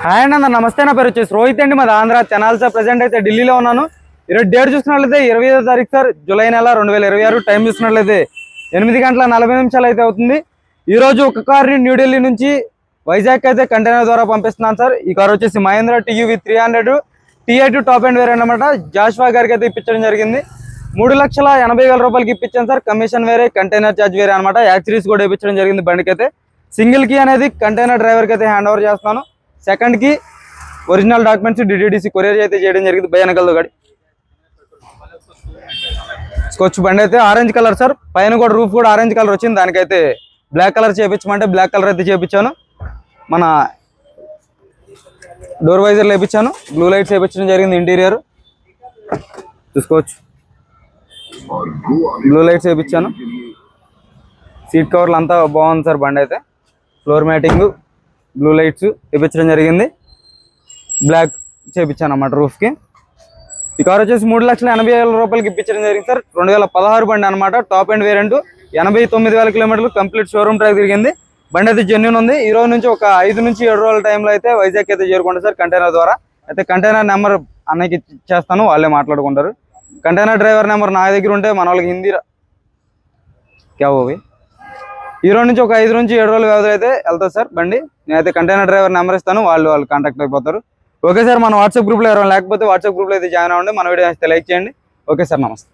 Hi అండి అందరు నమస్తే. నా పేరు వచ్చేసి రోహిత్ అండి. మాది ఆంధ్ర తెనాలి సార్. ప్రజెంట్ అయితే ఢిల్లీలో ఉన్నాను. ఈరోజు డేట్ చూసినట్లయితే 25వ తారీఖు సార్, జూలై నెల 2026. టైం చూసినట్లయితే 8:40 అయితే అవుతుంది. ఈరోజు ఒక కార్ని న్యూఢిల్లీ నుంచి వైజాగ్ అయితే కంటైనర్ ద్వారా పంపిస్తున్నాను సార్. ఈ కార్ వచ్చేసి Mahindra TUV 300 T8 top and వేరే అనమాట. జాషువా గారికి అయితే ఇప్పించడం జరిగింది. 3,80,000 రూపాయలకి ఇప్పించాను సార్. కమిషన్ వేరే, కంటైనర్ ఛార్జ్ వేరే అనమాట. యాక్సరీస్ కూడా ఇప్పించడం జరిగింది బండికి అయితే. సింగిల్ కీ అనేది కంటైనర్ డ్రైవర్కి అయితే హ్యాండ్ ఓవర్ చేస్తున్నాను. సెకండ్ కి ఒరిజినల్ డాక్యుమెంట్స్ DTDC కొరియర్ అయితే చేయడం జరిగింది. భయానకల్తో గాడి స్కోచ్ బండి అయితే ఆరెంజ్ కలర్ సార్. పైన కూడా రూఫ్ కూడా ఆరెంజ్ కలర్ వచ్చింది. దానికైతే బ్లాక్ కలర్ చేయించమంటే బ్లాక్ కలర్ అయితే చేయించాను. మన డోర్ వైజర్ వేయించాను. బ్లూ లైట్స్ వేయించడం జరిగింది. ఇంటీరియర్ చూసుకోవచ్చు. బ్లూ లైట్స్ వేయించాను. సీట్ కవర్లు అంతా బాగుంది సార్. బండి అయితే ఫ్లోర్ మ్యాటింగ్, బ్లూ లైట్స్ వేయించడం జరిగింది. బ్లాక్ చేయించాను అన్నమాట రూఫ్కి. ఈ కార్ వచ్చేసి 3,80,000 రూపాయలకి ఇప్పించడం జరిగింది సార్. 2016 బండి అనమాట. Top and variant. 89,000 కిలోమీటర్లు కంప్లీట్ షోరూమ్ ట్రాక్ తిరిగింది. బండి అయితే జెన్యూన్ ఉంది. ఈ రోజు నుంచి ఒక 5 నుంచి 7 రోజుల టైంలో అయితే వైజాగ్ అయితే చేరుకుంటారు సార్ కంటైనర్ ద్వారా. అయితే కంటైనర్ నెంబర్ అన్నకి ఇచ్చేస్తాను, వాళ్ళే మాట్లాడుకుంటారు. కంటైనర్ డ్రైవర్ నెంబర్ నా దగ్గర ఉంటే మన వాళ్ళకి హిందీ క్యాబోవి. ఈ రోజు నుంచి ఒక 5 నుంచి 7 రోజుల వ్యవధి అయితే వెళ్తారు సార్ బండి. నేనైతే కంటైనర్ డ్రైవర్ నెంబర్ ఇస్తాను, వాళ్ళు కాంటాక్ట్ అయిపోతారు. Okay sir. మన వాట్సాప్ గ్రూప్లో ఎవరైనా లేకపోతే వాట్సాప్ గ్రూప్లో అయితే జాయిన్ అవ్వండి. మన వీడియో లైక్ చేయండి. ఓకే సార్, నమస్తే.